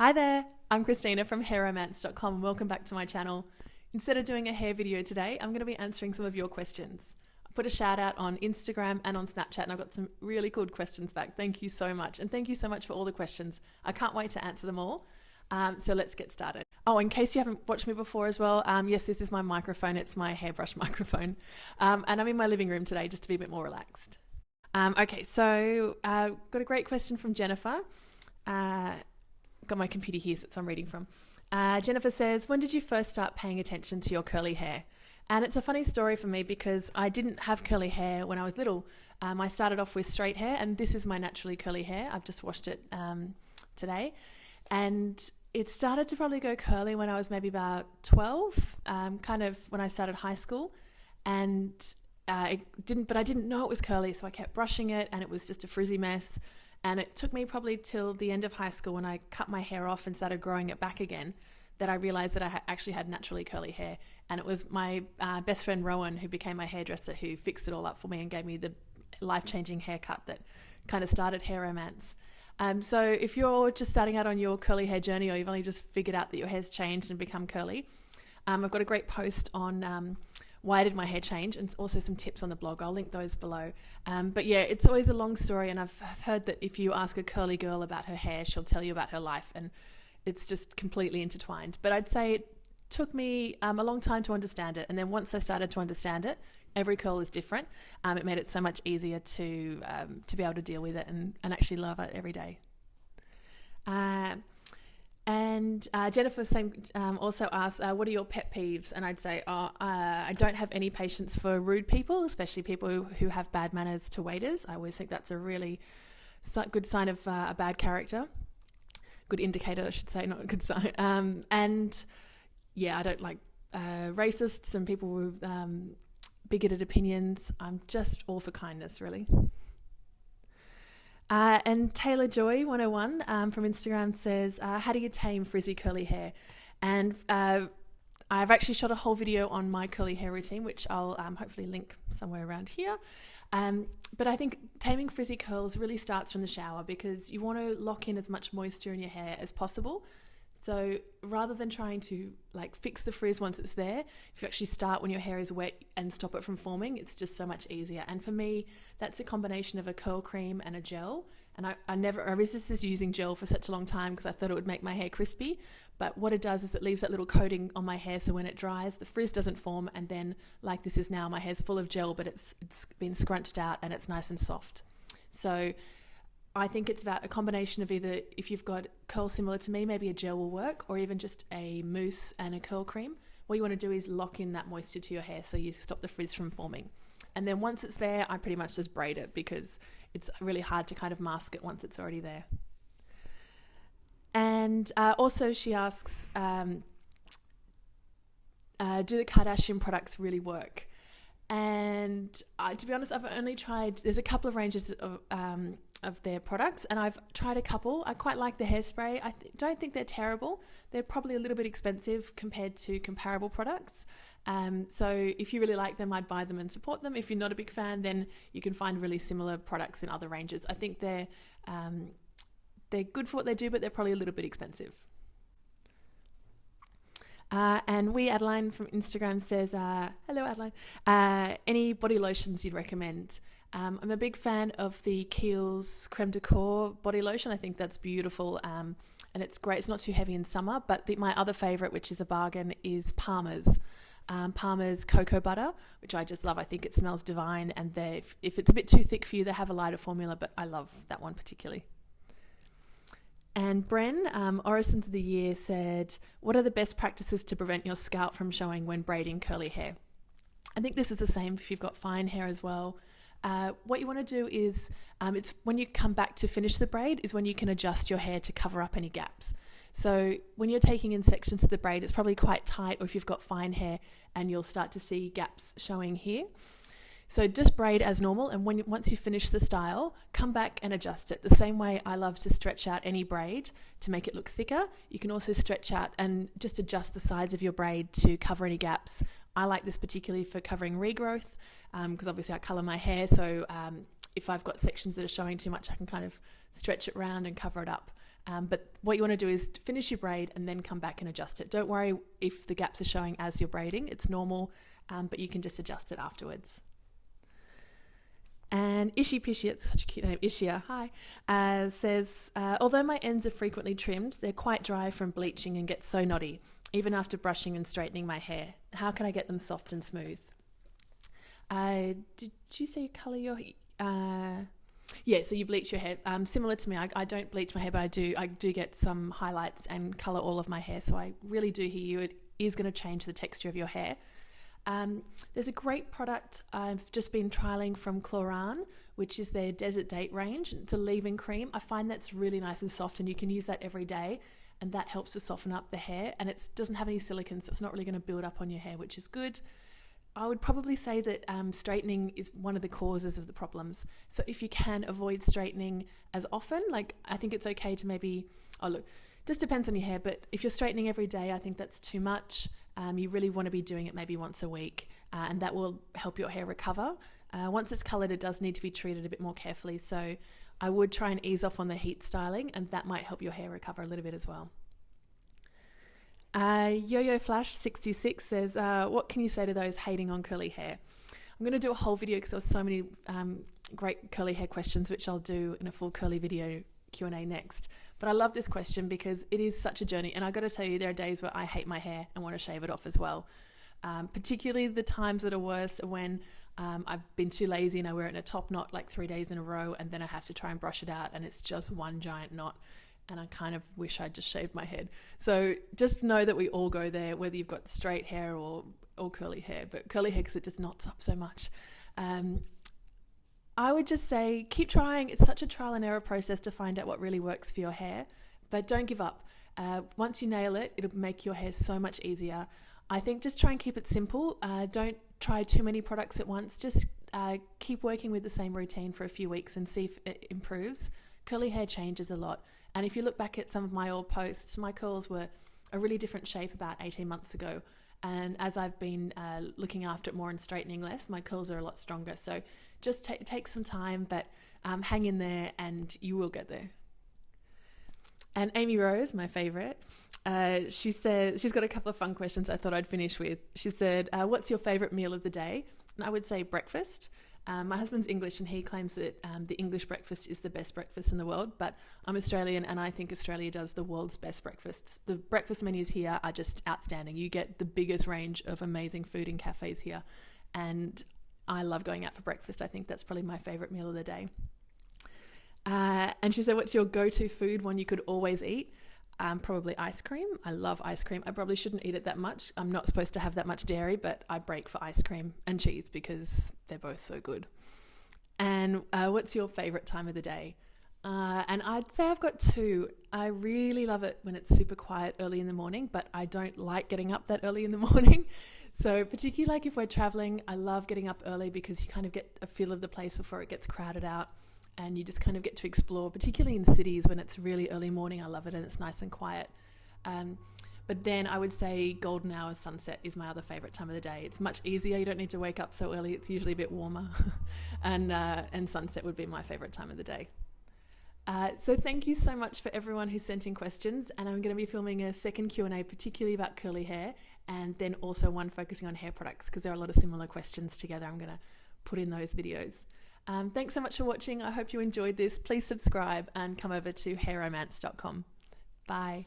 Hi there, I'm Christina from hairromance.com and welcome back to my channel. Instead of doing a hair video today, I'm going to be answering some of your questions. I put a shout out on Instagram and on Snapchat and I got some really good questions back. Thank you so much. And thank you so much for all the questions. I can't wait to answer them all. So let's get started. Oh, in case you haven't watched me before as well, yes, this is my microphone. It's my hairbrush microphone. And I'm in my living room today just to be a bit more relaxed. Okay, so got a great question from Jennifer. Got my computer here, so that's what I'm reading from. Jennifer says, when did you first start paying attention to your curly hair? And it's a funny story for me because I didn't have curly hair when I was little. I started off with straight hair, and this is my naturally curly hair. I've just washed it today. And it started to probably go curly when I was maybe about 12, kind of when I started high school. And I didn't know it was curly, so I kept brushing it, and it was just a frizzy mess. And it took me probably till the end of high school when I cut my hair off and started growing it back again that I realized that I actually had naturally curly hair. And it was my best friend Rowan, who became my hairdresser, who fixed it all up for me and gave me the life-changing haircut that kind of started hair romance. So if you're just starting out on your curly hair journey, or you've only just figured out that your hair's changed and become curly, I've got a great post on why did my hair change, and also some tips on the blog. I'll link those below. But yeah, it's always a long story, and I've heard that if you ask a curly girl about her hair, she'll tell you about her life, and it's just completely intertwined. But I'd say it took me a long time to understand it, and then once I started to understand it, every curl is different. It made it so much easier to be able to deal with it and actually love it every day. And Jennifer also asked, what are your pet peeves? And I'd say, I don't have any patience for rude people, especially people who have bad manners to waiters. I always think that's a really good sign of a bad character. Good indicator, I should say, not a good sign. And yeah, I don't like racists and people with bigoted opinions. I'm just all for kindness, really. And Taylor Joy 101 from Instagram says, how do you tame frizzy curly hair? And I've actually shot a whole video on my curly hair routine, which I'll hopefully link somewhere around here. But I think taming frizzy curls really starts from the shower, because you want to lock in as much moisture in your hair as possible. So rather than trying to fix the frizz once it's there, if you actually start when your hair is wet and stop it from forming, it's just so much easier. And for me, that's a combination of a curl cream and a gel. And I resisted using gel for such a long time because I thought it would make my hair crispy. But what it does is it leaves that little coating on my hair, so when it dries, the frizz doesn't form. And then, like this is now, my hair's full of gel, but it's been scrunched out and it's nice and soft. So I think it's about a combination of either, if you've got curl similar to me, maybe a gel will work, or even just a mousse and a curl cream. What you want to do is lock in that moisture to your hair so you stop the frizz from forming. And then once it's there, I pretty much just braid it, because it's really hard to kind of mask it once it's already there. And also she asks, do the Kardashian products really work? And to be honest, I've only tried, there's a couple of ranges of their products, and I've tried a couple. I quite like the hairspray. I don't think they're terrible. They're probably a little bit expensive compared to comparable products. So if you really like them, I'd buy them and support them. If you're not a big fan, then you can find really similar products in other ranges. I think they're good for what they do, but they're probably a little bit expensive. And Adeline from Instagram says, hello Adeline, any body lotions you'd recommend? I'm a big fan of the Kiehl's Creme de Corps body lotion. I think that's beautiful, and it's great. It's not too heavy in summer, but my other favorite, which is a bargain, is Palmer's. Palmer's cocoa butter, which I just love. I think it smells divine, and if it's a bit too thick for you, they have a lighter formula, but I love that one particularly. And Bren, Orisons of the Year, said, what are the best practices to prevent your scalp from showing when braiding curly hair? I think this is the same if you've got fine hair as well. What you want to do is, it's when you come back to finish the braid is when you can adjust your hair to cover up any gaps. So when you're taking in sections of the braid, it's probably quite tight, or if you've got fine hair, and you'll start to see gaps showing here. So just braid as normal, and once you finish the style, come back and adjust it. The same way I love to stretch out any braid to make it look thicker, you can also stretch out and just adjust the sides of your braid to cover any gaps. I like this particularly for covering regrowth, because obviously I colour my hair, so if I've got sections that are showing too much, I can kind of stretch it around and cover it up. But what you want to do is finish your braid and then come back and adjust it. Don't worry if the gaps are showing as you're braiding. It's normal, but you can just adjust it afterwards. And Ishi Pishi, it's such a cute name, Ishia, hi, says, although my ends are frequently trimmed, they're quite dry from bleaching and get so knotty, even after brushing and straightening my hair. How can I get them soft and smooth? Did you say you colour your... yeah, so you bleach your hair. Similar to me, I don't bleach my hair, but I do get some highlights and colour all of my hair, so I really do hear you. It is going to change the texture of your hair. There's a great product I've just been trialing from Chloran, which is their Desert Date range. It's a leave-in cream. I find that's really nice and soft, and you can use that every day, and that helps to soften up the hair, and it doesn't have any silicone, so it's not really going to build up on your hair, which is good. I would probably say that straightening is one of the causes of the problems. So if you can avoid straightening as often, like I think it's okay to maybe, just depends on your hair, but if you're straightening every day, I think that's too much. You really want to be doing it maybe once a week, and that will help your hair recover. Once it's coloured, it does need to be treated a bit more carefully. So I would try and ease off on the heat styling, and that might help your hair recover a little bit as well. Yo-Yo Flash 66 says, what can you say to those hating on curly hair? I'm going to do a whole video because there was so many great curly hair questions, which I'll do in a full curly video Q&A next. But I love this question because it is such a journey, and I've got to tell you, there are days where I hate my hair and want to shave it off as well. Particularly the times that are worse are when I've been too lazy and I wear it in a top knot like 3 days in a row, and then I have to try and brush it out and it's just one giant knot, and I kind of wish I'd just shaved my head. So just know that we all go there, whether you've got straight hair or curly hair, but curly hair because it just knots up so much. I would just say keep trying. It's such a trial and error process to find out what really works for your hair, but don't give up. Once you nail it, it'll make your hair so much easier. I think just try and keep it simple. Don't try too many products at once. Just keep working with the same routine for a few weeks and see if it improves. Curly hair changes a lot. And if you look back at some of my old posts, my curls were a really different shape about 18 months ago. And as I've been looking after it more and straightening less, my curls are a lot stronger. So just take some time, but hang in there and you will get there. And Amy Rose, my favorite, she said, she's got a couple of fun questions I thought I'd finish with. She said, what's your favorite meal of the day? And I would say breakfast. My husband's English and he claims that the English breakfast is the best breakfast in the world, but I'm Australian and I think Australia does the world's best breakfasts. The breakfast menus here are just outstanding. You get the biggest range of amazing food in cafes here, and I love going out for breakfast. I think that's probably my favorite meal of the day. And she said, what's your go-to food, one you could always eat? Probably ice cream. I love ice cream. I probably shouldn't eat it that much. I'm not supposed to have that much dairy, but I break for ice cream and cheese because they're both so good. And what's your favorite time of the day? And I'd say I've got two. I really love it when it's super quiet early in the morning, but I don't like getting up that early in the morning. So particularly like if we're traveling, I love getting up early because you kind of get a feel of the place before it gets crowded out. And you just kind of get to explore, particularly in cities when it's really early morning. I love it and it's nice and quiet. But then I would say golden hour sunset is my other favorite time of the day. It's much easier. You don't need to wake up so early. It's usually a bit warmer. And sunset would be my favorite time of the day. So thank you so much for everyone who sent in questions. And I'm going to be filming a second Q&A, particularly about curly hair, and then also one focusing on hair products because there are a lot of similar questions together. I'm going to put in those videos. Thanks so much for watching. I hope you enjoyed this. Please subscribe and come over to hairromance.com. Bye.